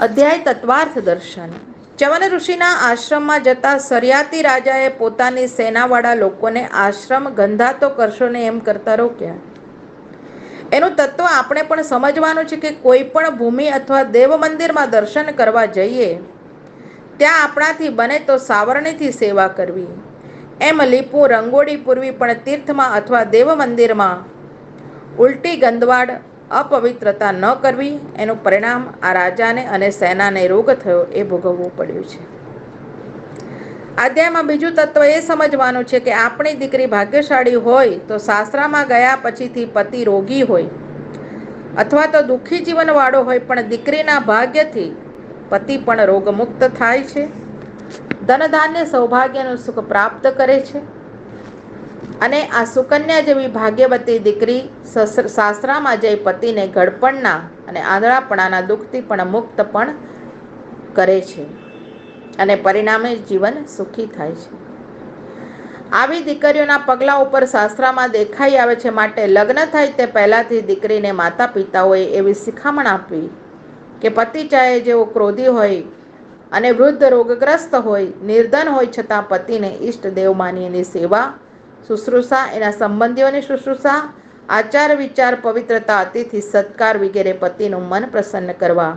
અધ્યાય તત્વાર્થ દર્શન. ચ્યવન ઋષિના આશ્રમમાં જતા સરિયાતી રાજાએ પોતાની સેનાવાળા લોકોને આશ્રમ ગંધાતો કરશો ને એમ કરતા રોક્યા. એનું તત્વ આપણે પણ સમજવાનું છે કે કોઈ પણ ભૂમિ અથવા દેવ મંદિરમાં દર્શન કરવા જઈએ ત્યાં આપણાથી બને તો સાવરણીથી સેવા કરવી. એમ લીપવું, રંગોળી પૂરવી, પણ તીર્થમાં અથવા દેવ મંદિરમાં ઉલટી ગંદવાડ અપવિત્રતા ન કરવી. એનું પરિણામ આ રાજાને અને સેનાને રોગ થયો એ ભોગવવું પડ્યું છે. અધ્યાયમાં બીજું તત્વ એ સમજવાનું છે કે આપણી દીકરી ભાગ્યશાળી હોય તો સાસરામાં ગયા પછીથી પતિ રોગી હોય અથવા તો દુઃખી જીવન વાળો હોય પણ દીકરીના ભાગ્યથી પતિ પણ રોગમુક્ત થાય છે, ધન ધાન્ય સૌભાગ્યનું સુખ પ્રાપ્ત કરે છે. અને આ સુકન્યા જેવી ભાગ્યવતી દીકરી સાસરામાં જઈ પતિને ઘડપણના અને આંધળાપણાના દુઃખથી પણ મુક્ત પણ કરે છે અને પરિણામે જીવન સુખી થાય છે. આવી દીકરીઓના પગલા ઉપર શાસ્ત્રમાં દેખાઈ આવે છે. માટે લગ્ન થાય તે પહેલાથી દીકરીને માતા પિતાઓએ એવી શિખામણ આપવી કે પતિ ચાહે જેવો ક્રોધી હોય અને વૃદ્ધ રોગગ્રસ્ત હોય, નિર્ધન હોય, છતાં પતિને ઈષ્ટ દેવ માની એની સેવા શુશ્રૂષા, એના સંબંધીઓની શુશ્રૂષા, આચાર વિચાર, પવિત્રતા, અતિથિ સત્કાર વગેરે પતિનું મન પ્રસન્ન કરવા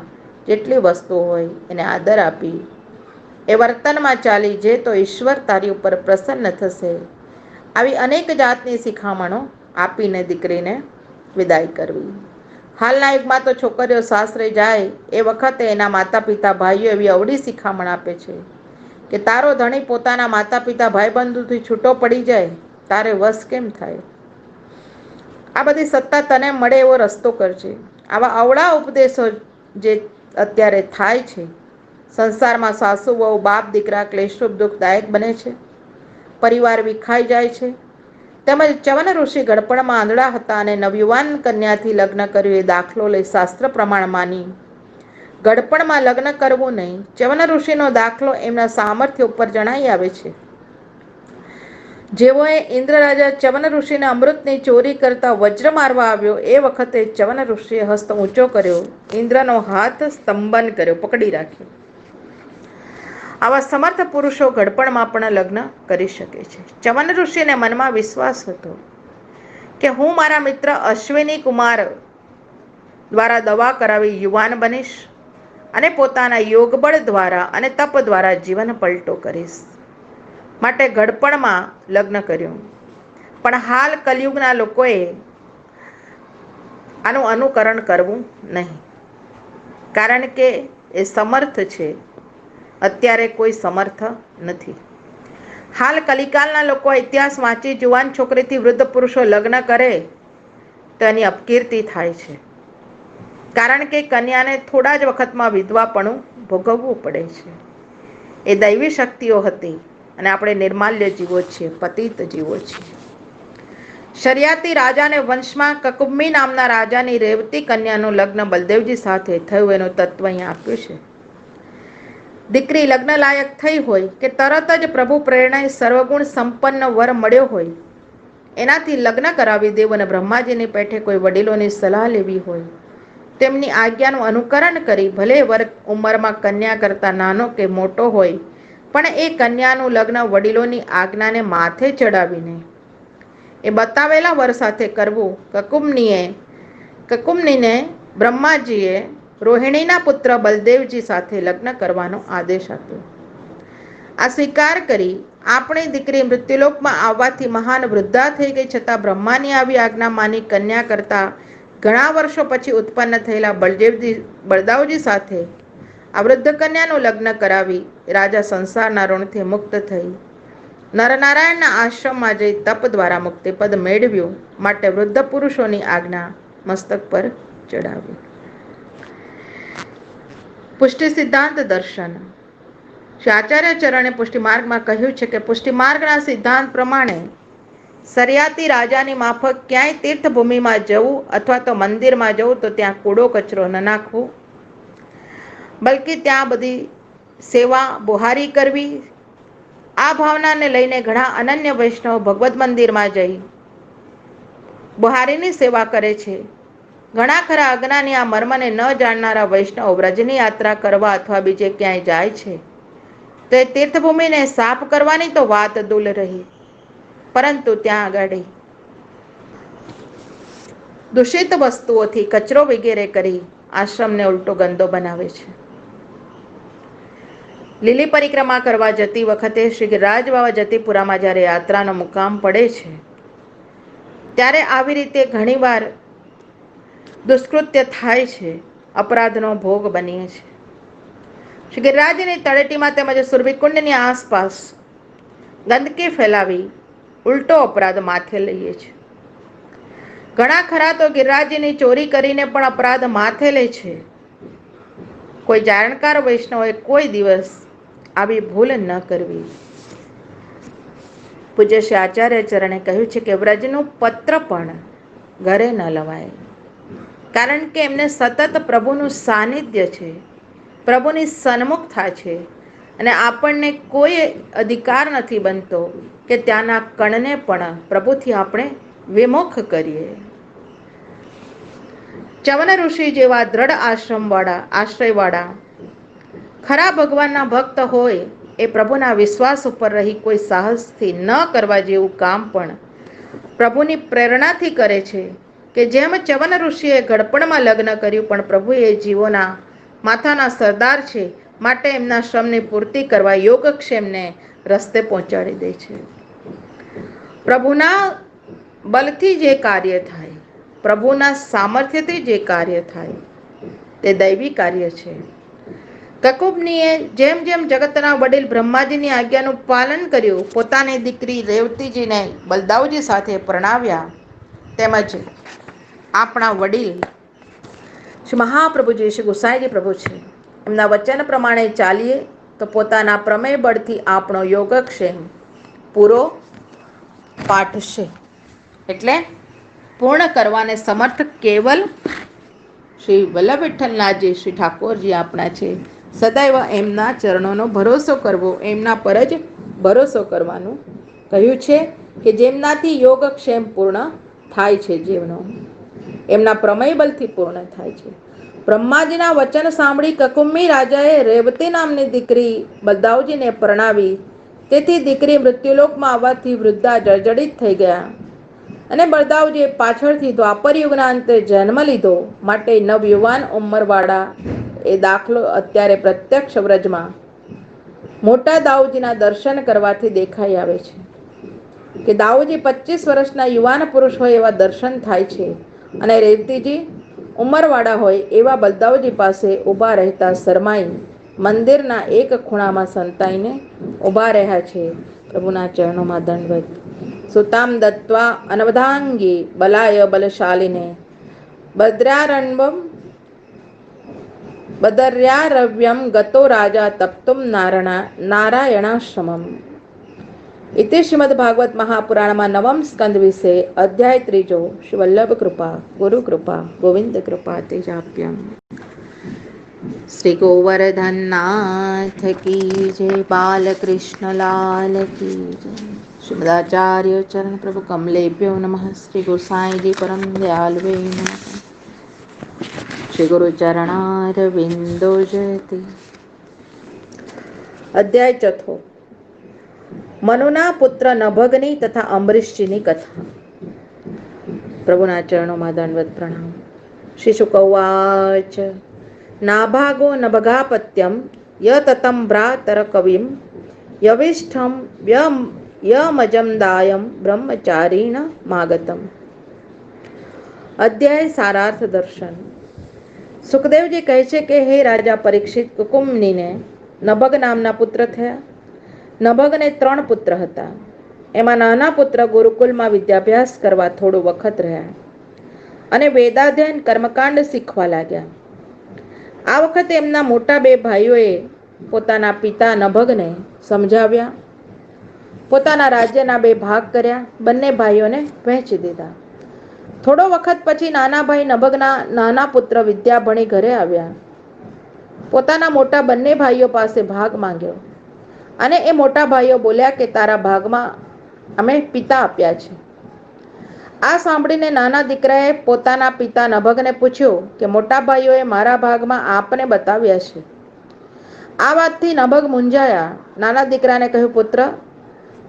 જેટલી વસ્તુ હોય એને આદર આપી એ વર્તનમાં ચાલી જે તો ઈશ્વર તારી ઉપર પ્રસન્ન થશે. આવી અનેક જાતની શિખામણો આપીને દીકરીને વિદાય કરવી. હાલના યુગમાં તો છોકરીઓ સાસરે જાય એ વખતે એના માતા પિતા ભાઈઓ એવી અવળી શિખામણ આપે છે કે તારો ધણી પોતાના માતા પિતા ભાઈબંધુથી છૂટો પડી જાય તારે વશ કેમ થાય? આ બધી સત્તા તને મળે એવો રસ્તો કરજે. આવા અવળા ઉપદેશો જે અત્યારે થાય છે, સંસારમાં સાસુ વહુ બાપ દીકરા ક્લેશરૂપ દુઃખદાયક બને છે, પરિવાર વિખાઈ જાય છે. તેમજ ચ્યવન ઋષિ ગડપણમાં આંધળા હતા અને નવયુવાન કન્યાથી લગ્ન કર્યું એ દાખલો લઈ શાસ્ત્ર પ્રમાણ માની ગડપણમાં લગ્ન કરવું નહીં. ચ્યવન ઋષિનો દાખલો એમના સામર્થ્ય ઉપર જણાઈ આવે છે. જેઓએ ઇન્દ્ર રાજા ચ્યવન ઋષિને અમૃતની ચોરી કરતા વજ્ર મારવા આવ્યો એ વખતે ચ્યવન ઋષિએ હસ્ત ઊંચો કર્યો, ઇન્દ્રનો હાથ સ્તંભન કર્યો, પકડી રાખ્યો. આવા સમર્થ પુરુષો ઘડપણમાં પણ લગ્ન કરી શકે છે. ચ્યવન ઋષિને મનમાં વિશ્વાસ હતો કે હું મારા મિત્ર અશ્વિની કુમાર દ્વારા દવા કરાવી યુવાન બનીશ અને પોતાના યોગબળ દ્વારા અને તપ દ્વારા જીવન પલટો કરીશ. માટે ઘડપણમાં લગ્ન કર્યું. પણ હાલ કલયુગના લોકોએ આનું અનુકરણ કરવું નહીં, કારણ કે એ સમર્થ છે, અત્યારે કોઈ સમર્થ નથી. હાલ કલિકાલના લોકો ઇતિહાસ વાંચી જુવાન છોકરીથી વૃદ્ધ પુરુષો લગ્ન કરે તો એની અપકીર્તિ થાય છે, કારણ કે કન્યાને થોડા જ વખતમાં વિધવાપણું ભોગવવું પડે છે. એ દૈવી શક્તિઓ હતી અને આપણે નિર્માલ્ય જીવો છીએ, પતિત જીવો છીએ. શરિયાતી રાજાને વંશમાં કકુમ્મી નામના રાજાની રેવતી કન્યાનું લગ્ન બલદેવજી સાથે થયું એનું તત્વ અહીંયા આપ્યું છે. દીકરી લગ્ન લાયક થઈ હોય કે તરત જ પ્રભુ પ્રેરણાએ સર્વગુણ સંપન્ન વર મળ્યો હોય એનાથી લગ્ન કરાવી દેવું અને બ્રહ્માજીની પેઠે કોઈ વડીલોની સલાહ લેવી હોય, તેમની આજ્ઞાનું અનુકરણ કરી ભલે વર ઉંમરમાં કન્યા કરતાં નાનો કે મોટો હોય પણ એ કન્યાનું લગ્ન વડીલોની આજ્ઞાને માથે ચડાવીને એ બતાવેલા વર સાથે કરવું. કકુમ્નીને બ્રહ્માજીએ રોહિણીના પુત્ર બલદેવજી સાથે લગ્ન કરવાનો આદેશ આપ્યો. આ સ્વીકાર કરી આપણી દીકરી મૃત્યુલોકમાં આવવાથી મહાન વૃદ્ધા થઈ ગઈ, છતાં બ્રહ્માની આવી આજ્ઞા માની કન્યા કરતા ઘણા વર્ષો પછી ઉત્પન્ન થયેલા બળદાવજી સાથે આ વૃદ્ધ કન્યાનું લગ્ન કરાવી રાજા સંસારના ઋણથી મુક્ત થઈ નરનારાયણના આશ્રમમાં જઈ તપ દ્વારા મુક્તિપદ મેળવ્યું. માટે વૃદ્ધ પુરુષોની આજ્ઞા મસ્તક પર ચડાવી. પુષ્ટિ સિદ્ધાંત દર્શન. શ્રી આચાર્ય ચરણે પુષ્ટિમાર્ગમાં કહ્યું છે કે પુષ્ટિમાર્ગના સિદ્ધાંત પ્રમાણે સરિયાતી રાજાની માફક ક્યાંય તીર્થભૂમિમાં જવું અથવા તો મંદિરમાં જવું તો ત્યાં કૂડો કચરો ન નાખવો, બલકે ત્યાં બધી સેવા બુહારી કરવી. આ ભાવનાને લઈને ઘણા અનન્ય વૈષ્ણવ ભગવદ્ મંદિરમાં જઈ બુહારીની સેવા કરે છે ઘણા ખરા અજ્ઞાની આ મર્મને ન જાણનારા વૈષ્ણવ વ્રજની યાત્રા કરવા અથવા બીજે ક્યાંય જાય છે તો એ તીર્થભૂમિને સાફ કરવાની તો વાત દૂર રહી, પરંતુ ત્યાં આગળ દૂષિત વસ્તુઓથી કચરો વગેરે કરી આશ્રમને ઉલટો ગંદો બનાવે છે. લીલી પરિક્રમા કરવા જતી વખતે શ્રી ગિરિરાજ બાબા જતીપુરામાં જ્યારે યાત્રાનો મુકામ પડે છે ત્યારે આવી રીતે ઘણીવાર દુષ્કૃત્ય થાય છે, અપરાધનો ભોગ બનીએ છે. શ્રી ગિરિરાજની તળેટીમાં તેમજ સુરભિકુંડની આસપાસ ગંદકી ફેલાવી ઉલટો અપરાધ માથે લઈએ છે. ઘણા ખરા તો ગિરિરાજની ચોરી કરીને પણ અપરાધ માથે લે છે. કોઈ જાણકાર વૈષ્ણવે કોઈ દિવસ આવી ભૂલ ન કરવી. પૂજ્ય શ્રી આચાર્ય ચરણે કહ્યું છે કે વ્રજનું પત્ર પણ ઘરે ન લવાય, કારણ કે એમને સતત પ્રભુનું સાનિધ્ય છે, પ્રભુની સન્મુખતા છે, અને આપણને કોઈ અધિકાર નથી બનતો કે ત્યાંના કણને પણ પ્રભુથી આપણે વિમુખ કરીએ. ચવન ઋષિ જેવા દ્રઢ આશ્રયવાળા ખરા ભગવાનના ભક્ત હોય એ પ્રભુના વિશ્વાસ ઉપર રહી કોઈ સાહસથી ન કરવા જેવું કામ પણ પ્રભુની પ્રેરણાથી કરે છે. કે જેમ ચવન ઋષિએ ગડપણમાં લગ્ન કર્યું, પણ પ્રભુ એ જીવોના માથાના સરદાર છે માટે એમના શ્રમની પૂર્તિ કરવા યોગક્ષેમને રસ્તે પહોંચાડી દે છે. પ્રભુના બલથી જે કાર્ય થાય, પ્રભુના સામર્થ્યથી જે કાર્ય થાય તે દૈવી કાર્ય છે. કકુબનીએ જેમ જેમ જગતના વડીલ બ્રહ્માજીની આજ્ઞાનું પાલન કર્યું, પોતાની દીકરી રેવતીજીને બલદાવજી સાથે પરણાવ્યા, તેમજ આપણા વડીલ શ્રી મહાપ્રભુજી શ્રી ગુસાઈજી પ્રભુ છે, એમના વચન પ્રમાણે ચાલીએ તો પોતાના પ્રમેય બળથી આપણો યોગક્ષેમ પૂરો પાઠશે. એટલે પૂર્ણ કરવાને સમર્થ કેવલ શ્રી વલ્લભ વિઠ્ઠલનાથજી શ્રી ઠાકોરજી આપણા છે. સદૈવ એમના ચરણોનો ભરોસો કરવો, એમના પર જ ભરોસો કરવાનું કહ્યું છે કે જેમનાથી યોગક્ષેમ પૂર્ણ થાય છે, જીવનો એમના પ્રમેય બલથી પૂર્ણ થાય છે. બ્રહ્માજીના વચન સાંભળી કકુંબી રાજાએ રેવતી નામની દીકરી બલદાવજીને પરણાવી. તેથી દીકરી મૃત્યુલોકમાં આવવાથી વૃદ્ધા જર્જરિત થઈ ગયા, અને બલદાવજીએ પાછળથી દ્વાપર યુગના અંતે જન્મ લીધો, માટે નવયુવાન ઉંમરવાળા એ દાખલો અત્યારે પ્રત્યક્ષ વ્રજમાં મોટા દાઉજીના દર્શન કરવાથી દેખાઈ આવે છે કે દાઉજી 25 વર્ષના યુવાન પુરુષ હોય એવા દર્શન થાય છે, અને રેવતીજી ઉંમરવાળા હોય એવા બલદાવજી પાસે ઊભા રહેતા શરમાઈ મંદિરના એક ખૂણામાં સંતાઈને ઊભા રહ્યા છે. પ્રભુના ચરણોમાં દંડવત. સુતામ દત્વા અનવધાંગી બલાય બલશાલિને બદર્યારવ્યમ ગતો રાજા તપ્તુમ નારાયણાશ્રમમ. ઇતિ શ્રીમદ ભાગવત મહાપુરાણમાં નવમ સ્કંદ વિશે અધ્યાય 3 શ્રી વલ્લભ કૃપા ગુરુ કૃપા ગોવિંદ કૃપા તેજાપ્યમ. શ્રી ગોવર્ધનનાથ કી જય, બાલકૃષ્ણલાલ કી જય. શ્રીમદાચાર્ય ચરણ પ્રભુ કમલેભ્યો નમઃ. શ્રી ગોસાઈજી પરમ દયાલવે નમઃ. શ્રી ગુરુ ચરણારવિંદો જયતિ. અધ્યાય 4. મનુના પુત્ર નભગની તથા અંબરીશજીની કથા. પ્રભુના ચરણોમાં દંડવત પ્રણામ. શ્રી શુકવાચ. નાભાગો નભગાપત્યમ યતતમ ભ્રાતર કવિમ યવિષ્ઠમ યમજમદાયમ બ્રહ્મચારીણ માગતમ. અધ્યાય સારાર્થ દર્શન. સુખદેવજી કહે છે કે હે રાજા પરીક્ષિત, કુકુમનીને નભગ નામના પુત્ર થયા. નભગને 3 પુત્ર હતા. એમાં નાના પુત્ર ગુરુકુલમાં વિદ્યાભ્યાસ કરવા થોડું વખત રહ્યા અને વેદાધ્યયન કર્મકાંડ શીખવા લાગ્યા. આ વખતે એમના મોટા 2 ભાઈઓએ પોતાના પિતા નભગને સમજાવ્યા. પોતાના રાજ્યના 2 ભાગ કર્યા, બંને ભાઈઓને વહેંચી દીધા. થોડો વખત પછી નાના ભાઈ નભગના નાના પુત્ર વિદ્યા ભણી ઘરે આવ્યા. પોતાના મોટા બંને ભાઈઓ પાસે ભાગ માંગ્યો, અને એ મોટા ભાઈઓ બોલ્યા કે તારા ભાગમાં અમે પિતા આપ્યા છે. આ સાંભળીને નાના દીકરાએ પોતાના પિતા નભગને પૂછ્યું કે મોટા ભાઈઓએ મારા ભાગમાં આપને બતાવ્યા છે. આ વાતથી નભગ મૂંઝાયા. નાના દીકરાને કહ્યું, પુત્ર,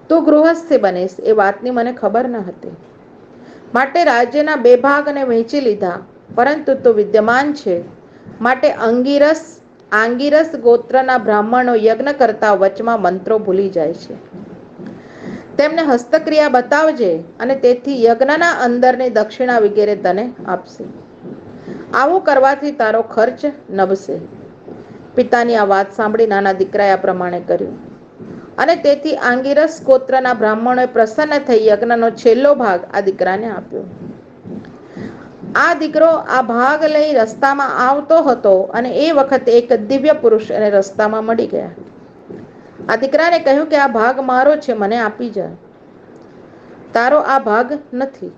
તું ગૃહસ્થી બનીશ એ વાતની મને ખબર ન હતી, માટે રાજ્યના 2 ભાગને વહેંચી લીધા. પરંતુ તું વિદ્યમાન છે, માટે આંગીરસ ગોત્રના બ્રાહ્મણો યજ્ઞ કરતા વચમાં મંત્રો ભૂલી જાય છે. તેમને હસ્તક્રિયા બતાવજે અને તેથી યજ્ઞના અંદરની દક્ષિણા વગેરે તને આપશે. આવું કરવાથી તારો ખર્ચ નભશે. પિતાની આ વાત સાંભળી નાના દીકરાએ આ પ્રમાણે કર્યું અને તેથી આંગીરસ ગોત્રના બ્રાહ્મણોએ પ્રસન્ન થઈ યજ્ઞનો છેલ્લો ભાગ આ દીકરાને આપ્યો. આ દીકરો આ ભાગ લઈ રસ્તામાં આવતો હતો અને એ વખતે એક દિવ્ય પુરુષ એને રસ્તામાં મળી ગયા. આ દીકરાને કહ્યું કે આ ભાગ મારો છે, મને આપી જા. તારો આ ભાગ નથી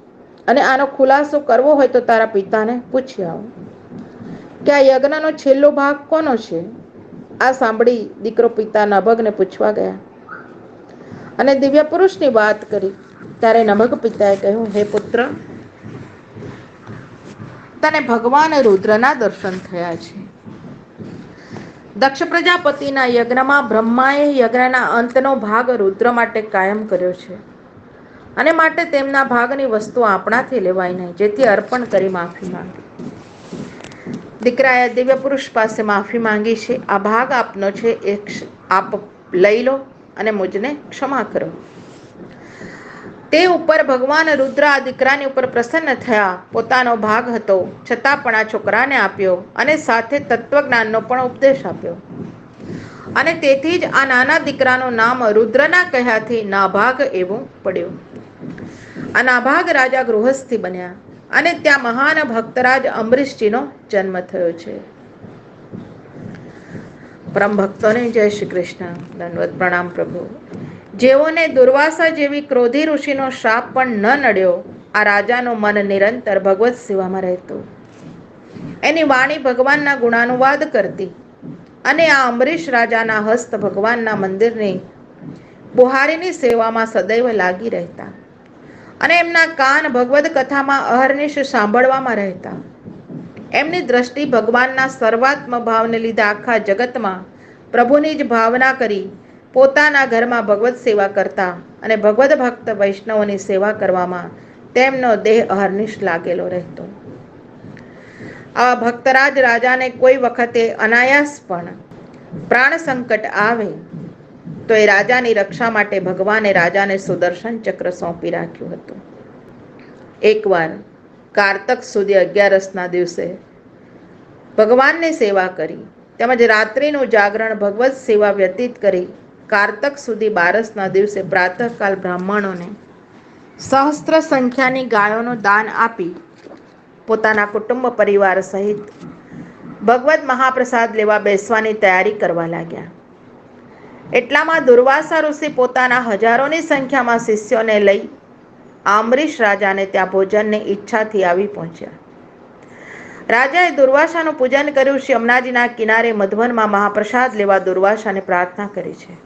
અને આનો ખુલાસો કરવો હોય તો તારા પિતાને પૂછી આવ કે આ યજ્ઞનો છેલ્લો ભાગ કોનો છે. આ સાંભળી દીકરો પિતા નભગને પૂછવા ગયા અને દિવ્ય પુરુષની વાત કરી. ત્યારે નભગ પિતાએ કહ્યું, હે પુત્ર, તને ભગવાન રુદ્રના દર્શન થયા છે. દક્ષ પ્રજાપતિના યજ્ઞમાં બ્રહ્માએ યજ્ઞના અંતનો ભાગ રુદ્ર માટે કાયમ કર્યો છે અને માટે તેમના ભાગની વસ્તુ આપણાથી લેવાય નહીં, જેથી અર્પણ કરી માફી માંગી. દીકરાએ દિવ્ય પુરુષ પાસે માફી માંગી છે. આ ભાગ આપનો છે, આપ લઈ લો અને મુજને ક્ષમા કરો. તે ઉપર ભગવાન રુદ્ર આ દીકરાની ઉપર પ્રસન્ન થયા. પોતાનો ભાગ હતો છતાં પણ આ છોકરાને આપ્યો અને સાથે તત્વજ્ઞાનનો પણ ઉપદેશ આપ્યો અને તેથી જ આ નાના દીકરાનું નામ રુદ્રના કહ્યાથી નાભાગ એવું પડ્યું. આ નાભાગ રાજા ગૃહસ્થી બન્યા અને ત્યાં મહાન ભક્તરાજ અંબરીશજીનો જન્મ થયો છે. પરમ ભક્તોને જય શ્રી કૃષ્ણ. દંડવત પ્રણામ પ્રભુ. જેઓને દુર્વાસા જેવી ક્રોધી ઋષિનો શ્રાપ પણ ન નડ્યો, આ રાજાનું મન નિરંતર ભગવત સેવામાં રહેતું. એની વાણી ભગવાનના ગુણાનુવાદ કરતી અને આ અંબરીશ રાજાના હસ્ત ભગવાનના મંદિરની બુહારીની સેવામાં સદૈવ લાગી રહેતા અને એમના કાન ભગવદ કથામાં અહર્નિશ સાંભળવામાં રહેતા. એમની દ્રષ્ટિ ભગવાનના સર્વાત્મ ભાવને લીધે આખા જગતમાં પ્રભુની જ ભાવના કરી પોતાના ઘરમાં ભગવત સેવા કરતા અને ભગવદ ભક્ત વૈષ્ણવોની સેવા કરવામાં તેમનો દેહ અહર્નિશ લાગેલો રહેતો. આવા ભક્તરાજ રાજાને કોઈ વખતે અનાયાસ પણ પ્રાણ સંકટ આવે તો એ રાજાની રક્ષા માટે ભગવાને રાજાને સુદર્શન ચક્ર સોંપી રાખ્યું હતું. એકવાર કારતક સુધી 11ના દિવસે ભગવાનની સેવા કરી તેમજ રાત્રિનું જાગરણ ભગવત સેવા વ્યતીત કરી કારતક સુધી 12ના દિવસે પ્રાતઃકાલ બ્રાહ્મણોને સહસ્ત્ર સંખ્યાની ગાયોનું દાન આપી પોતાના કુટુંબ પરિવાર સહિત ભગવત મહાપ્રસાદ લેવા બેસવાની તૈયારી કરવા લાગ્યા. એટલામાં દુર્વાસા ઋષિ પોતાના હજારોની સંખ્યામાં શિષ્યોને લઈ અંબરીશ રાજાને ત્યાં ભોજનની ઈચ્છાથી આવી પહોંચ્યા. રાજાએ દુર્વાસાનું પૂજન કર્યું. શ્રી યમુનાજીના કિનારે મધુવનમાં મહાપ્રસાદ લેવા દુર્વાસાને પ્રાર્થના કરી છે.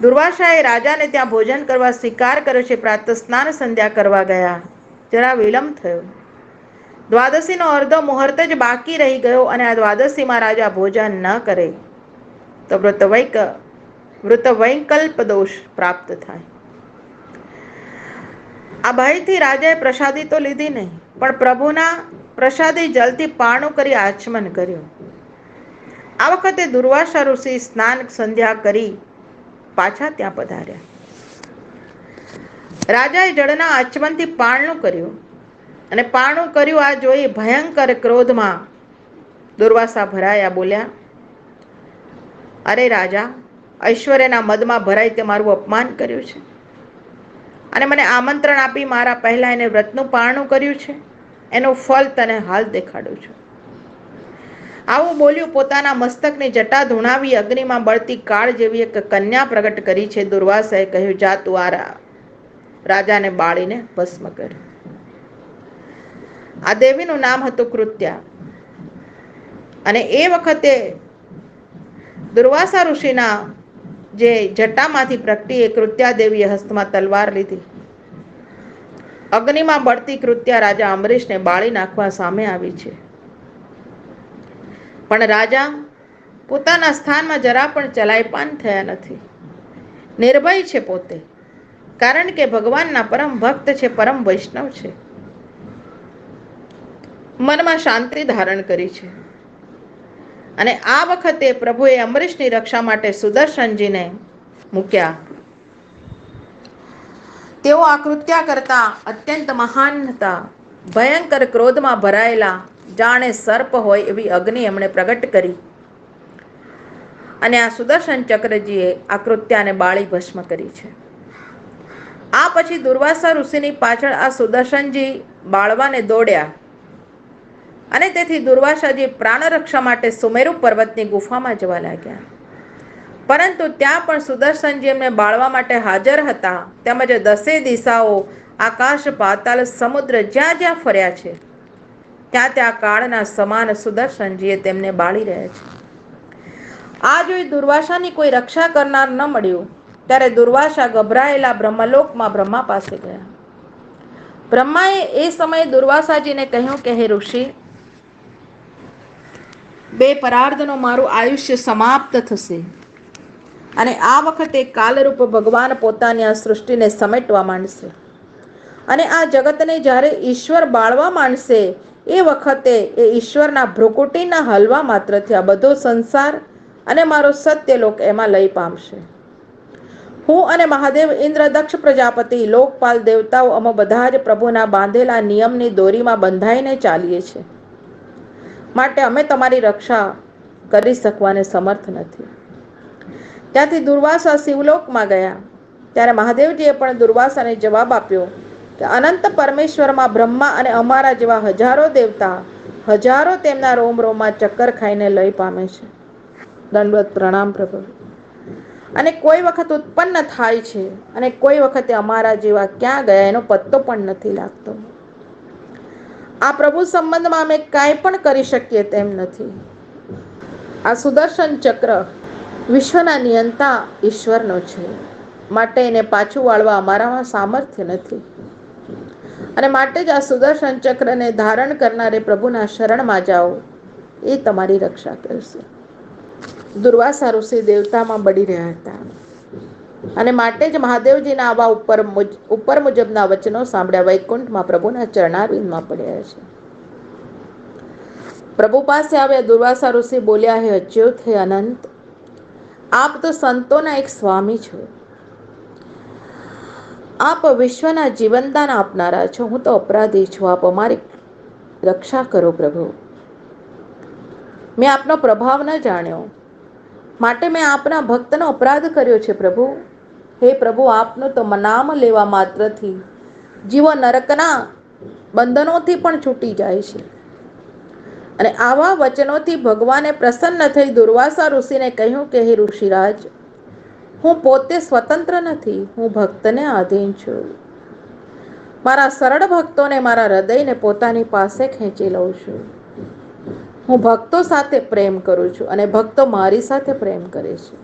દુર્વાસાએ રાજાને ત્યાં ભોજન કરવા સ્વીકાર કર્યો છે. પ્રાતઃ સ્નાન સંધ્યા કરવા ગયા. જરા વિલંબ થયો. દ્વાદશીનો અર્ધો મુહૂર્ત જ બાકી રહી ગયો અને આ દ્વાદશીમાં રાજા ભોજન ન કરે તો વૃતવૈકલ્પ દોષ પ્રાપ્ત થાય. આ ભયથી રાજાએ પ્રસાદી તો લીધી નહીં, પણ પ્રભુના પ્રસાદી જલથી પારણું કરી આચમન કર્યું. આ વખતે દુર્વાસા ઋષિ સ્નાન સંધ્યા કરી પાછા ત્યાં પધાર્યા. રાજાએ જળના આચમનથી પારણું કર્યું અને પારણું કર્યું આ જોઈ ભયંકર ક્રોધમાં દુર્વાસા ભરાયા. બોલ્યા, અરે રાજા, ઐશ્વર્યના મદમાં ભરાઈ તે મારું અપમાન કર્યું છે અને મને આમંત્રણ આપી મારા પહેલા એને વ્રતનું પારણું કર્યું છે. એનું ફળ તને હાલ દેખાડું છું. આવું બોલ્યું. પોતાના મસ્તકની જટા ધૂણાવી અગ્નિમાં બળતી કાળ જેવી એક કન્યા પ્રગટ કરી છે. દુર્વાસાએ કહ્યું, જા તું આ રાજાને બાળીને ભસ્મ કર. આ દેવીનું નામ હતું કૃત્યા અને એ વખતે દુર્વાસા ઋષિના જે જટામાંથી પ્રગટી એ કૃત્યા દેવીએ હસ્તમાં તલવાર લીધી અગ્નિમાં બળતી કૃત્યા રાજા અંબરીશને બાળી નાખવા સામે આવી છે. પણ રાજા પોતાના સ્થાનમાં જરા પણ ચલાયપાન થયા નથી. નિર્ભય છે પોતે, કારણ કે ભગવાનના પરમ ભક્ત છે, પરમ વૈષ્ણવ છે. મનમાં શાંતિ ધારણ કરી છે. અને આ વખતે પ્રભુએ અંબરીશની રક્ષા માટે સુદર્શનજીને મૂક્યા. તેઓ આ કૃત્યા કરતા અત્યંત મહાન હતા. ભયંકર ક્રોધમાં ભરાયેલા, જાણે સર્પ હોય એવી અગ્નિ એમણે પ્રગટ કરી. અને આ સુદર્શન ચક્રજીએ આ કૃત્યાને બાળી ભસ્મ કરી છે. આ પછી દુર્વાસા ઋષિની પાછળ આ સુદર્શનજી બાળવાને દોડ્યા. અને તેથી દુર્વાસાજી પ્રાણરક્ષા માટે સુમેરુ પર્વતની ગુફામાં જવા લાગ્યા. પરંતુ ત્યાં પણ સુદર્શનજી એમને બાળવા માટે હાજર હતા. તેમજ 10 દિશાઓ, આકાશ, પાતાળ, સમુદ્ર જ્યાં જ્યાં ફર્યા છે, ત્યાં ત્યાં કાળના સમાન સુદર્શનજીએ તેમને બાળી રહ્યા છે. આ જોઈ દુર્વાસાની કોઈ રક્ષા કરનાર ન મળ્યું. ત્યારે દુર્વાસા ગભરાયેલા બ્રહ્મલોકમાં બ્રહ્મા પાસે ગયા. બ્રહ્માએ એ સમયે દુર્વાસાજીને કહ્યું કે હે ઋષિ, 2 પરાર્ધનો મારું આયુષ્ય સમાપ્ત થશે. અને આ વખતે કાલરૂપ ભગવાન પોતાની આ સૃષ્ટિને સમેટવા માંડશે. અને આ જગતને જ્યારે ઈશ્વર બાળવા માંડશે, એ વખતે એ ઈશ્વરના ભ્રુકુટીના હલવા માત્રથી આ બધો સંસાર અને મારો સત્યલોક એમાં લઈ પામશે. હું અને મહાદેવ, ઇન્દ્ર, દક્ષ પ્રજાપતિ, લોકપાલ, દેવતાઓ અમે બધા જ પ્રભુના બાંધેલા નિયમની દોરીમાં બંધાઈને ચાલીએ છીએ. માટે અમે તમારી રક્ષા કરી શકવાને સમર્થ નથી. ત્યાંથી દુર્વાસા શિવલોકમાં ગયા. ત્યારે મહાદેવજીએ પણ દુર્વાસાને જવાબ આપ્યો કે અનંત પરમેશ્વરમાં બ્રહ્મા અને અમારા જેવા હજારો દેવતા, હજારો તેમના રોમ રોમમાં ચક્કર ખાઈને લઈ પામે છે. દંડવત પ્રણામ પ્રભુ. અને કોઈ વખત ઉત્પન્ન થાય છે, અને કોઈ વખતે અમારા જેવા ક્યાં ગયા એનો પત્તો પણ નથી લાગતો. આ પ્રભુ સંબંધમાં અમે કાંઈ પણ કરી શકીએ તેમ નથી. આ સુદર્શન ચક્ર વિશ્વના નિયંતા ઈશ્વરનો છે. માટે એને પાછું વાળવા અમારામાં સામર્થ્ય નથી. અને માટે જ આ સુદર્શન ચક્રને ધારણ કરનારે પ્રભુના શરણમાં જાઓ, એ તમારી રક્ષા કરશે. દુર્વાસા ઋષિ દેવતામાં બળી રહ્યા હતા. અને માટે જ મહાદેવજીના આવા ઉપર મુજબના વચનો સાંભળ્યા વૈકુંઠમાં પ્રભુના ચરણારવિંદમાં પડ્યા છે. પ્રભુ પાસે આવ્યા દુર્વાસા ઋષિ બોલ્યા, હે અચ્યુત, હે અનંત, આપ તો સંતોના એક સ્વામી છો. આપ વિશ્વના જીવનદાન આપનારા છો. હું તો અપરાધી છું. આપ અમારી રક્ષા કરો પ્રભુ. મેં આપનો પ્રભાવ ન જાણ્યો, માટે મેં આપના ભક્તનો અપરાધ કર્યો છે પ્રભુ. હે પ્રભુ, આપનું તો નામ લેવા માત્રથી જીવો નરકના બંધનોથી પણ છૂટી જાય છે. અને આવા વચનોથી ભગવાને પ્રસન્ન થઈ દુર્વાસા ઋષિને કહ્યું કે હે ઋષિરાજ, હું પોતે સ્વતંત્ર નથી, હું ભક્તને આધીન છું. મારા સરળ ભક્તોને, મારા હૃદયને પોતાની પાસે ખેંચી લઉં છું. હું ભક્તો સાથે પ્રેમ કરું છું અને ભક્તો મારી સાથે પ્રેમ કરે છે.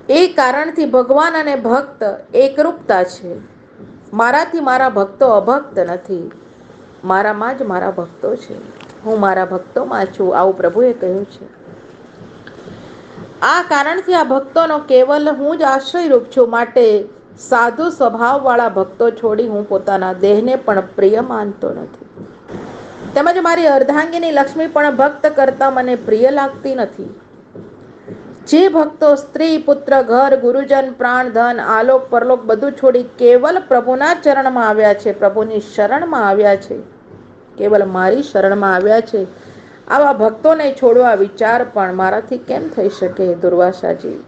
એ કારણથી ભગવાન અને ભક્ત એકરૂપતા છે. મારાથી મારા ભક્તો અભક્ત નથી. મારામાં જ મારા ભક્તો છે. હું મારા ભક્તોમાં છું, આવું પ્રભુએ કહ્યું છે. આ કારણથી આ ભક્તોનો કેવલ હું જ આશ્રયરૂપ છું. માટે સાધુ સ્વભાવવાળા ભક્તો છોડી હું પોતાના દેહને પણ પ્રિય માનતો નથી. તેમજ મારી અર્ધાંગીની લક્ષ્મી પણ ભક્ત કરતા મને પ્રિય લાગતી નથી. જે ભક્તો સ્ત્રી, પુત્ર, ઘર, ગુરુજન, પ્રાણ, ધન, આલોક પરલોક બધું છોડી કેવલ પ્રભુના ચરણમાં આવ્યા છે, પ્રભુની શરણમાં આવ્યા છે, કેવલ મારી શરણમાં આવ્યા છે, આવા ભક્તોને છોડવા વિચાર પણ મારાથી કેમ થઈ શકે? દુર્વાસાજી,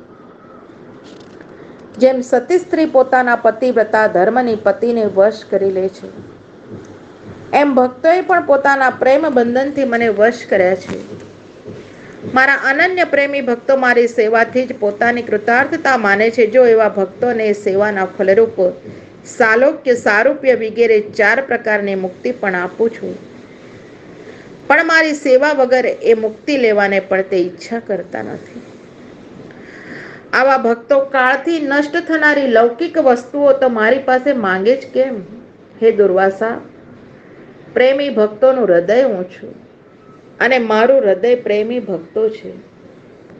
જેમ સતી સ્ત્રી પોતાના પતિવ્રતા ધર્મની પતિને વશ કરી લે છે, એમ ભક્તોએ પણ પોતાના પ્રેમ બંધનથી મને વશ કર્યા છે. મારા અનન્ય પ્રેમી ભક્તો મારી સેવાથી જ પોતાની કૃતાર્થતા માને છે. જો એવા ભક્તોને સેવાના ફલરૂપ સાલોક્ય, સારૂપ્ય વગેરે 4 પ્રકારની મુક્તિ પણ આપું છું. પણ મારી સેવા વગર એ મુક્તિ લેવાને પણ તે ઈચ્છા કરતા નથી. આવા ભક્તો કાળથી નષ્ટ થનારી લૌકિક વસ્તુઓ તો મારી પાસે માંગે જ કેમ? હે દુર્વાસા, પ્રેમી ભક્તોનું હૃદય હું છું અને મારું હૃદય પ્રેમી ભક્તો છે.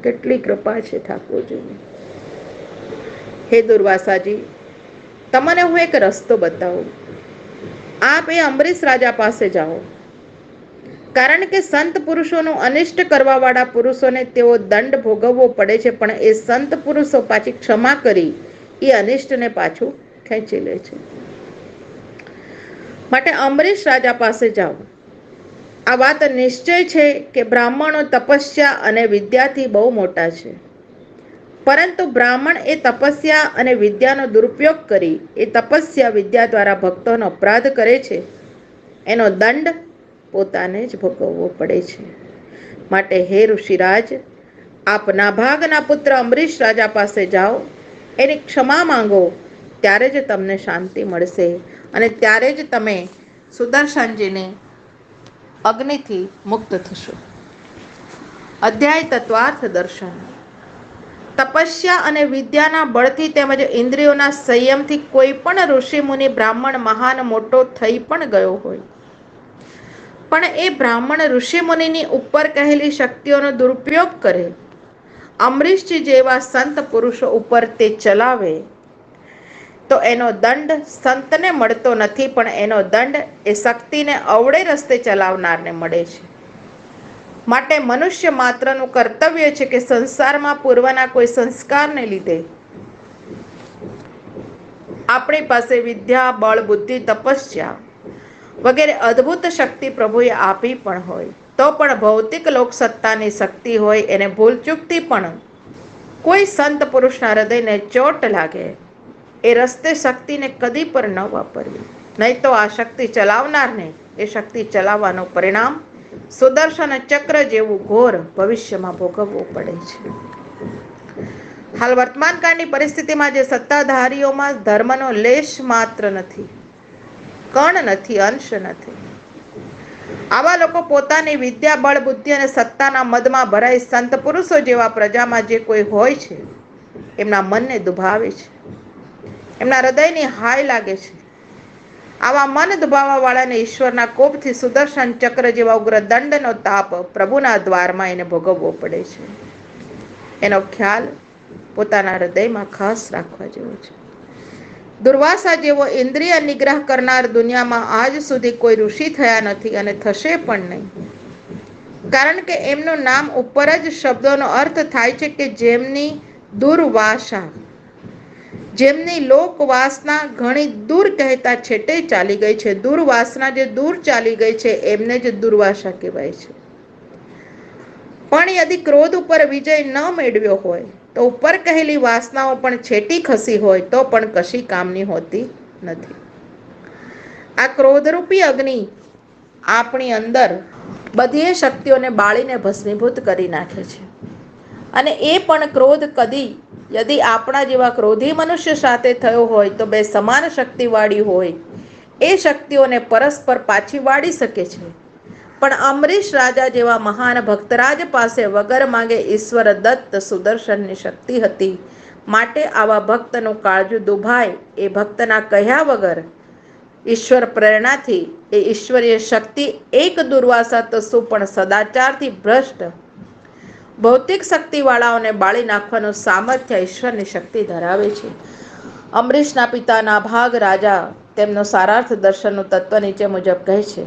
કેટલી કૃપા છે ઠાકોરજીની. હે દુર્વાસાજી, તમને હું એક રસ્તો બતાવું. આપ એ અંબરીશ રાજા પાસે જાઓ, કારણ કે સંત પુરુષોનું અનિષ્ટ કરવા વાળા પુરુષોને તેઓ દંડ ભોગવવો પડે છે, પણ એ સંત પુરુષો પાછી ક્ષમા કરી એ અનિષ્ટને પાછું ખેંચી લે છે. માટે અંબરીશ રાજા પાસે જાઓ. આ વાત નિશ્ચય છે કે બ્રાહ્મણો તપસ્યા અને વિદ્યાથી બહુ મોટા છે, પરંતુ બ્રાહ્મણ એ તપસ્યા અને વિદ્યાનો દુરુપયોગ કરી એ તપસ્યા વિદ્યા દ્વારા ભક્તોનો અપરાધ કરે છે, એનો દંડ પોતાને જ ભોગવવો પડે છે. માટે હે ઋષિરાજ, આપ નાભાગના પુત્ર અંબરીશ રાજા પાસે જાઓ, એની ક્ષમા માંગો, ત્યારે જ તમને શાંતિ મળશે અને ત્યારે જ તમે સુદર્શનજીને અગ્નિથી મુક્ત થશો. અધ્યાય તત્વાર્થ દર્શન. તપસ્યા અને વિદ્યાના બળથી તેમજ ઇન્દ્રિયોના સંયમથી કોઈ પણ ઋષિ મુનિ બ્રાહ્મણ મહાન મોટો થઈ પણ ગયો હોય, પણ એ બ્રાહ્મણ ઋષિ મુનિની ઉપર કહેલી શક્તિઓનો દુરુપયોગ કરે, અમરીશજી જેવા સંત પુરુષો ઉપર તે ચલાવે, તો એનો દંડ સંતને મળતો નથી, પણ એનો દંડ એ શક્તિને અવળે રસ્તે ચલાવનારને મળે છે. માટે મનુષ્ય માત્રનું કર્તવ્ય છે કે સંસારમાં પૂર્વના કોઈ સંસ્કારને લીધે આપણી પાસે વિદ્યા, બળ, બુદ્ધિ, તપસ્યા વગેરે અદ્ભુત શક્તિ પ્રભુએ આપી પણ હોય, તો પણ ભૌતિક લોકસત્તાની શક્તિ હોય, એને ભૂલચૂકથી પણ કોઈ સંત પુરુષના હૃદયને ચોટ લાગે, એ રસ્તે શક્તિને કદી પર ન વાપરવી, નહીં તો આ શક્તિ ચલાવનારને એ શક્તિ ચલાવવાનું પરિણામ સુદર્શન ચક્ર જેવું ઘોર ભવિષ્યમાં ભોગવવું પડે છે. હાલ વર્તમાન કાળની પરિસ્થિતિમાં જે સત્તાધારીઓમાં ધર્મનો લેશ માત્ર નથી, કણ નથી, અંશ નથી. આવા લોકો પોતાની વિદ્યા, બળ, બુદ્ધિ અને સત્તાના મદમાં ભરાઈ સંત પુરુષો જેવા પ્રજામાં જે કોઈ હોય છે, એમના મનને દુભાવે છે, એમના હૃદયની હાય લાગે છે. આવા મન દુભાવવા વાળાને ઈશ્વરના કોપથી સુદર્શન ચક્ર જેવા ઉગ્ર દંડનો તાપ પ્રભુના દ્વારમાં એને ભોગવવો પડે છે. એનો ખ્યાલ પોતાના હૃદયમાં ખાસ રાખવા જેવો છે. દુર્વાસા જેવો ઇન્દ્રિય નિગ્રહ કરનાર દુનિયામાં આજ સુધી કોઈ ઋષિ થયા નથી અને થશે પણ નહીં, કારણ કે એમનું નામ ઉપર જ શબ્દોનો અર્થ થાય છે કે જેમની દુર્વાસા, જેમની લોકવાસના ઘણી દૂર કહેતા છેટે ચાલી ગઈ છે. દુર્વાસના જે દૂર ચાલી ગઈ છે એમને જ દુર્વાસા કહેવાય છે. પણ યદિ ક્રોધ ઉપર વિજય ન મેળવ્યો હોય, તો ઉપર કહેલી વાસનાઓ પણ છેટી ખસી હોય તો પણ કશી કામની હોતી નથી. આ ક્રોધરૂપી અગ્નિ આપણી અંદર બધી શક્તિઓને બાળીને ભસ્મીભૂત કરી નાખે છે, અને એ પણ ક્રોધ કદી યદિ આપણા જેવા ક્રોધી મનુષ્ય સાથે થયો હોય તો બે સમાન શક્તિવાળી હોય એ શક્તિઓને પરસ્પર પાછી વાળી શકે છે. પણ અંબરીશ રાજા જેવા મહાન ભક્તરાજ પાસે વગર માંગે ઈશ્વર દત્ત સુદર્શનની શક્તિ હતી, માટે આવા ભક્તનું કાળજું દુભાય એ ભક્તના કહ્યા વગર ઈશ્વર પ્રેરણાથી એ ઈશ્વરીય શક્તિ એક દુર્વાસા તો શું પણ સદાચારથી ભ્રષ્ટ ભૌતિક શક્તિવાળાઓને બાળી નાખવાનું સામર્થ્ય ઈશ્વરની શક્તિ ધરાવે છે. અંબરીશના પિતા નાભાગ રાજા તેમનો સારાર્થ દર્શનનું તત્વ નીચે મુજબ કહે છે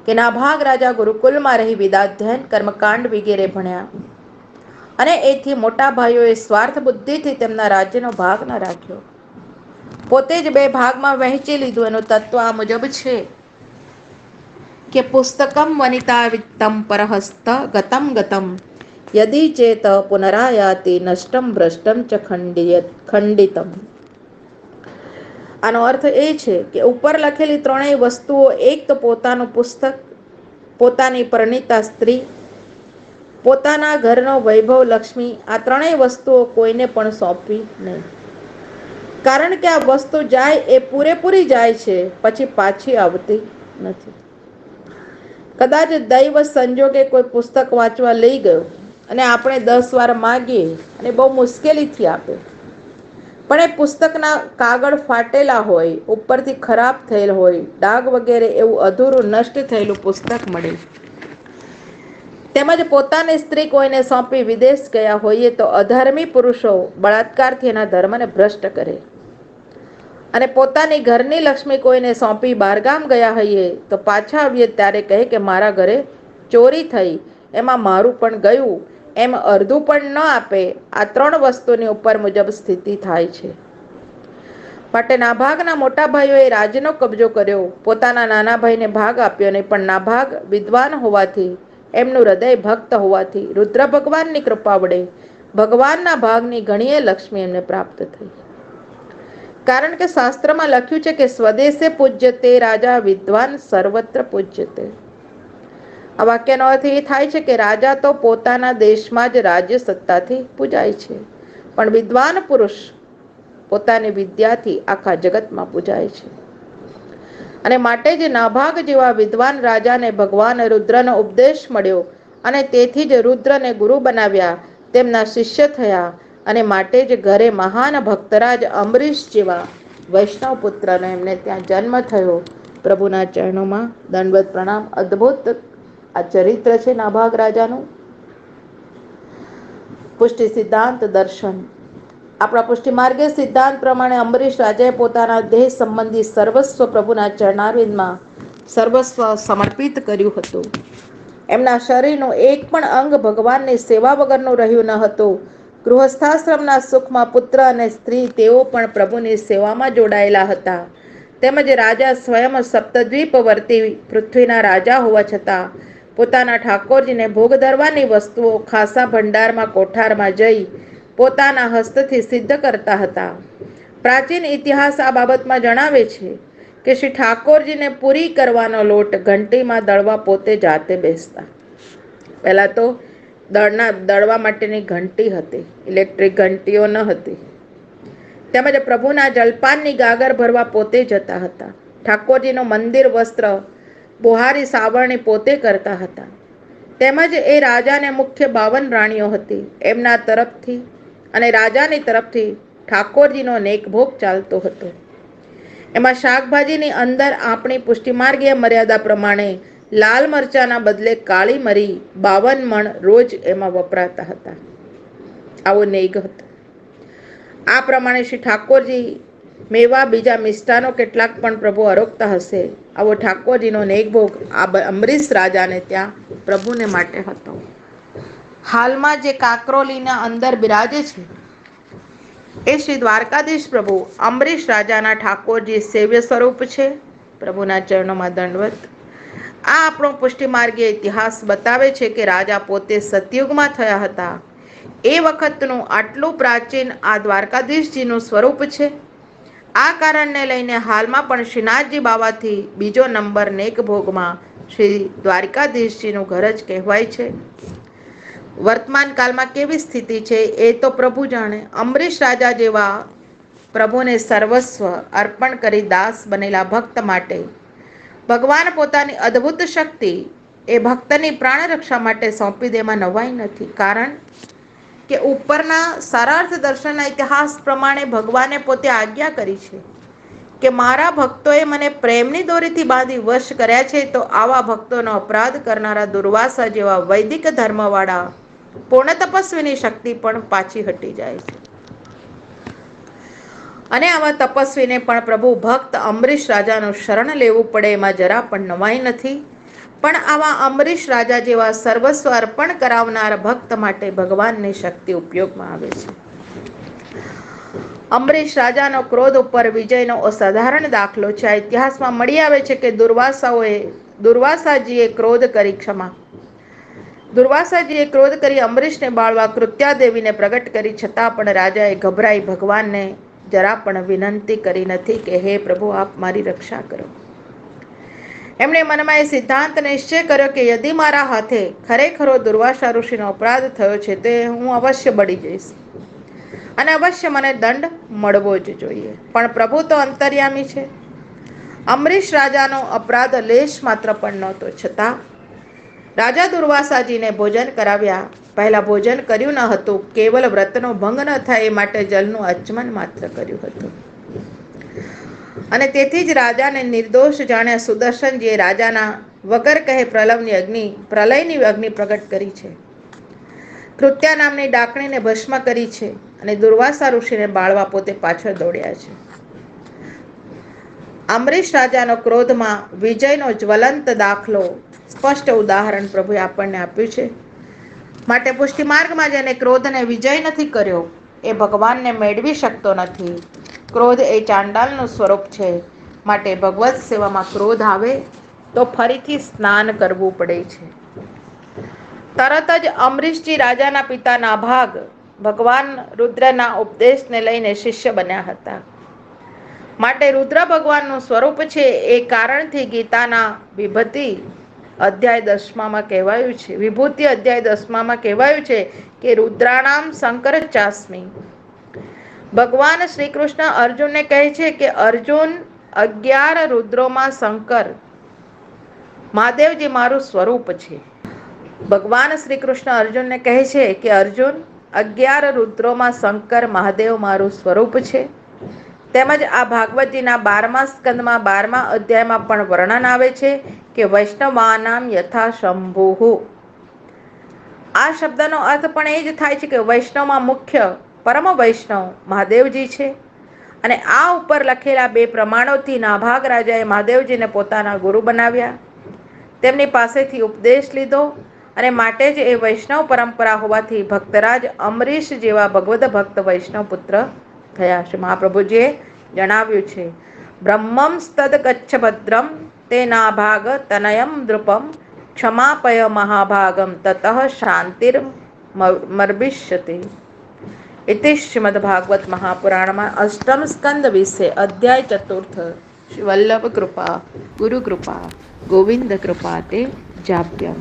કે નાભાગ રાજા ગુરુકુલમાં રહી વેદાધ્યયન, કર્મકાંડ વગેરે ભણ્યા, અને એથી મોટા ભાઈઓએ સ્વાર્થ બુદ્ધિથી તેમના રાજ્યનો ભાગ ન રાખ્યો, પોતે જ બે ભાગમાં વહેંચી લીધું. એનું તત્વ આ મુજબ છે કે પુસ્તકમ વનિતા વિત્તમ પરહસ્ત ગતમ ગતમ યદિ ચેત પુનરાયાતિ નષ્ટમ ભ્રષ્ટમ ચ ખંડિતમ. આનો અર્થ એ છે કે ઉપર લખેલી ત્રણેય વસ્તુઓ, એક તો પોતાનું પુસ્તક, પોતાની પરણિતા સ્ત્રી, પોતાના ઘરનો વૈભવ, લક્ષ્મી, આ ત્રણેય વસ્તુઓ કોઈને પણ સોંપવી નહીં, કારણ કે આ વસ્તુ જાય એ પૂરેપૂરી જાય છે, પછી પાછી આવતી નથી. કદાચ દૈવ સંજોગે કોઈ પુસ્તક વાંચવા લઈ ગયો અને આપણે 10 વાર માગીએ અને બહુ મુશ્કેલીથી આપે, પણ એ પુસ્તકના કાગળ ફાટેલા હોય, ઉપરથી ખરાબ થયેલ હોય, ડાઘ વગેરે એવું અધૂરું નષ્ટ થયેલું પુસ્તક મળે. તેમજ પોતાની સ્ત્રી કોઈને સોંપી વિદેશ ગયા હોઈએ તો અધર્મી પુરુષો બળાત્કારથી એના ધર્મને ભ્રષ્ટ કરે, અને પોતાની ઘરની લક્ષ્મી કોઈને સોંપી બહારગામ ગયા હોઈએ તો પાછા આવીએ ત્યારે કહે કે મારા ઘરે ચોરી થઈ, એમાં મારું પણ ગયું, એમ અડધું પણ ન આપે. આ 3 વસ્તુની ઉપર મુજબ સ્થિતિ થાય છે. માટે નાભાગના મોટા ભાઈઓએ રાજનો કબજો કર્યો, પોતાના નાના ભાઈને ભાગ આપ્યો નહીં, પણ નાભાગ વિદ્વાન હોવાથી, એમનું હૃદય ભક્ત હોવાથી રુદ્ર ભગવાનની કૃપા વડે ભગવાનના ભાગની ઘણીએ લક્ષ્મી એમને પ્રાપ્ત થઈ. કારણ કે શાસ્ત્રમાં લખ્યું છે કે સ્વદેશે પૂજ્યતે રાજા વિદ્વાન સર્વત્ર પૂજ્યતે. આ વાક્યનો અર્થ એ થાય છે કે રાજા તો પોતાના દેશમાં જ રાજ્ય સત્તાથી પૂજાય છે, પણ વિદ્વાન પુરુષ પોતાની વિદ્યાથી આખા જગતમાં પૂજાય છે. અને માટે જ નાભાગ જેવા વિદ્વાન રાજાને ભગવાન રુદ્રનો ઉપદેશ મળ્યો, અને તેથી જ રુદ્રને ગુરુ બનાવ્યા, તેમના શિષ્ય થયા, અને માટે જ ઘરે મહાન ભક્તરાજ અંબરીશ જેવા વૈષ્ણવ પુત્રનો એમને ત્યાં જન્મ થયો. પ્રભુના ચરણોમાં દંડવત પ્રણામ. અદ્ભુત આ ચરિત્ર છે નાભાગ રાજાનું. પુષ્ટિ સિદ્ધાંત દર્શન. આપણા પુષ્ટિ માર્ગીય સિદ્ધાંત પ્રમાણે અંબરીશ રાજાએ પોતાના દેહ સંબંધી સર્વસ્વ પ્રભુના ચરણારવિંદમાં સર્વસ્વ સમર્પિત કર્યું હતું. એમના શરીરનું એક પણ અંગ ભગવાનની સેવા વગરનું રહ્યું ન હતું. ગૃહસ્થાશ્રમના સુખમાં પુત્ર અને સ્ત્રી તેઓ પણ પ્રભુની સેવામાં જોડાયેલા હતા. તેમજ રાજા સ્વયં સપ્તદ્વીપવર્તી પૃથ્વીના રાજા હોવા છતાં પોતાના ઠાકોરજીને ભોગ ધરવાની વસ્તુઓ ખાસા ભંડારમાં કોઠારમાં જઈ પોતાના હસ્તથી સિદ્ધ કરતા હતા. પ્રાચીન ઇતિહાસ આ બાબતમાં જણાવે છે કે શ્રી ઠાકોરજીને પૂરી કરવાનો લોટ ઘંટીમાં દળવા પોતે જાતે બેસતા. પહેલા તો દળવા માટેની ઘંટી હતી, ઇલેક્ટ્રિક ઘંટીઓ ન હતી. તેમજ પ્રભુના જલપાનની ગાગર ભરવા પોતે જતા હતા. ઠાકોરજીનું મંદિર વસ્ત્ર બુહારી સાવરણી પોતે કરતા હતા. તેમજ એ રાજાને મુખ્ય 52 રાણીઓ હતી. એમના તરફથી અને રાજાની તરફથી ઠાકોરજીનો નેકભોગ ચાલતો હતો. એમાં શાકભાજીની અંદર આપણી પુષ્ટિમાર્ગીય મર્યાદા પ્રમાણે લાલ મરચાના બદલે કાળી મરી 52 મણ રોજ એમાં વપરાતા હતા. આવો નેગ હતો. આ પ્રમાણે શ્રી ઠાકોરજી મેવા બીજા મિષ્ટાનો કેટલાક પણ પ્રભુ આરોગતા હશે. આવો ઠાકોરજીનો નેગભોગ આ અંબરીશ રાજાને ત્યાં પ્રભુને માટે હતો. હાલમાં જે કાકરોલીના અંદર બિરાજે છે એ શ્રી દ્વારકાધીશ પ્રભુ અંબરીશ રાજાના ઠાકોરજી સેવ્ય સ્વરૂપ છે. પ્રભુના ચરણોમાં દંડવત. આ આપણો પુષ્ટિમાર્ગીય ઇતિહાસ બતાવે છે કે રાજા પોતે સતયુગમાં થયા હતા. એ વખતનું આટલું પ્રાચીન આ દ્વારકાધીશજીનું સ્વરૂપ છે. આ કારણને લઈને હાલમાં પણ શ્રીનાથજી બાવાથી બીજો નંબર નેકભોગમાં શ્રી દ્વારકાધીશજીનું ઘર જ કહેવાય છે. વર્તમાન કાળમાં કેવી સ્થિતિ છે એ તો પ્રભુ જાણે. અંબરીશ રાજા જેવા પ્રભુને સર્વસ્વ અર્પણ કરી દાસ બનેલા ભક્ત માટે ભગવાન પોતાની અદ્ભુત શક્તિ એ ભક્તની પ્રાણ રક્ષા માટે સોંપી દેમાં નવાઈ નથી. કારણ કે ઉપરના સારાર્થ દર્શનના ઇતિહાસ પ્રમાણે ભગવાને પોતે આજ્ઞા કરી છે કે મારા ભક્તોએ મને પ્રેમની દોરીથી બાંધી વશ કર્યા છે, તો આવા ભક્તોનો અપરાધ કરનારા દુર્વાસા જેવા વૈદિક ધર્મવાળા પૂર્ણ તપસ્વીની શક્તિ પણ પાછી હટી જાય છે. અને આવા તપસ્વીને પણ પ્રભુ ભક્ત અંબરીશ રાજાનું શરણ લેવું પડે એમાં જરા પણ નવાઈ નથી. પણ આવા અંબરીશ રાજા જેવા સર્વસ્વ અર્પણ કરાવનાર ભક્ત માટે ભગવાનની શક્તિ ઉપયોગમાં આવે છે. અંબરીશ રાજાનો ક્રોધ ઉપર વિજયનો અસાધારણ દાખલો છે. આ ઇતિહાસમાં મળી આવે છે કે દુર્વાસાજીએ ક્રોધ કરી અંબરીશને બાળવા કૃત્યાદેવીને પ્રગટ કરી, છતાં પણ રાજાએ ગભરાઈ ભગવાનને જરા પણ વિનંતી કરી નથી કે હે પ્રભુ આપ મારી રક્ષા કરો. એમણે મનમાં એ સિદ્ધાંત નિશ્ચય કર્યો કે યદિ મારા હાથે ખરેખરો દુર્વાસા ઋષિનો અપરાધ થયો છે તો હું અવશ્ય બળી જઈશ અને અવશ્ય મને દંડ મળવો જ જોઈએ. પણ પ્રભુ તો અંતર્યામી છે. અંબરીશ રાજાનો અપરાધ લેશ માત્ર પણ નહોતો, છતાં રાજા દુર્વાસાજીને ભોજન કરાવ્યા. પહેલા ભોજન કર્યું ન હતું, કેવલ વ્રતનો ભંગ ન થાય એ માટે જલનું આચમન માત્ર કર્યું હતું. અને તેથી જ રાજાને નિર્દોષ જાણ્યા સુદર્શનજીએ રાજાના વગર કહે પ્રલયની અગ્નિ પ્રગટ કરી છે. કૃત્યા નામની ડાકણીને ભસ્મ કરી છે અને દુર્વાસા ઋષિને બાળવા પોતે પાછળ દોડ્યા છે. અમરીશ રાજાનો ક્રોધમાં વિજયનો જ્વલંત દાખલો, સ્પષ્ટ ઉદાહરણ પ્રભુએ આપણને આપ્યું છે. માટે પુષ્ટિ માર્ગમાં જેને ક્રોધને વિજય નથી કર્યો એ ભગવાનને મેળવી શકતો નથી. ક્રોધ એ ચાંડાલનું સ્વરૂપ છે. માટે ભગવત સેવામાં ક્રોધ આવે તો ફરીથી સ્નાન કરવું પડે છે. તરત જ અમરીશજી રાજાના પિતા નાભાગ ભગવાન રુદ્રના ઉપદેશને લઈને શિષ્ય બન્યા હતા. માટે રુદ્ર ભગવાનનું સ્વરૂપ છે. એ કારણથી ગીતાના વિભૂતિ અધ્યાય 10માં કહેવાયું છે. વિભૂતિ અધ્યાય 10માં કહેવાયું છે કે રુદ્રાણામ શંકર ચાસ્મી. ભગવાન શ્રી કૃષ્ણ અર્જુનને કહે છે કે અર્જુન, 11 રુદ્રોમાં શંકર મહાદેવજી મારું સ્વરૂપ છે. ભગવાન શ્રી કૃષ્ણ અર્જુનને કહે છે કે અર્જુન, 11 રુદ્રોમાં શંકર મહાદેવ મારું સ્વરૂપ છે. તેમજ આ ભાગવતજીના 12મા સ્કંદમાં 12મા અધ્યાયમાં પણ વર્ણન આવે છે કે વૈષ્ણવાનામ યથા શંભુઃ. આ શબ્દનો અર્થ પણ એ જ થાય છે કે વૈષ્ણવમાં મુખ્ય પરમ વૈષ્ણવ મહાદેવજી છે. અને આ ઉપર લખેલા 2 પ્રમાણોથી નાભાગ રાજાએ મહાદેવજીને પોતાના ગુરુ બનાવ્યા, તેમની પાસેથી ઉપદેશ લીધો અને માટે જ એ વૈષ્ણવ પરંપરા હોવાથી ભક્તરાજ અમરીશ જેવા ભગવદ ભક્ત વૈષ્ણવ પુત્ર થયા છે. મહાપ્રભુજીએ જણાવ્યું છે, બ્રહ્મમ સ્તદ ગચ્છ ભદ્રમ તે નાભાગ તનયમ દ્રુપમ ક્ષમાપય મહાભાગમ તતઃ શાંતિર મર્બિષ્યતે. इति श्रीमद्भागवत महापुराणમાં અષ્ટમ સ્કંદ વિશે અધ્યાય 4 શ્રી વલ્લભ કૃપા ગુરુ કૃપા ગોવિંદ કૃપા તે જાપ્યમ.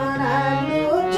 મનાવ્યું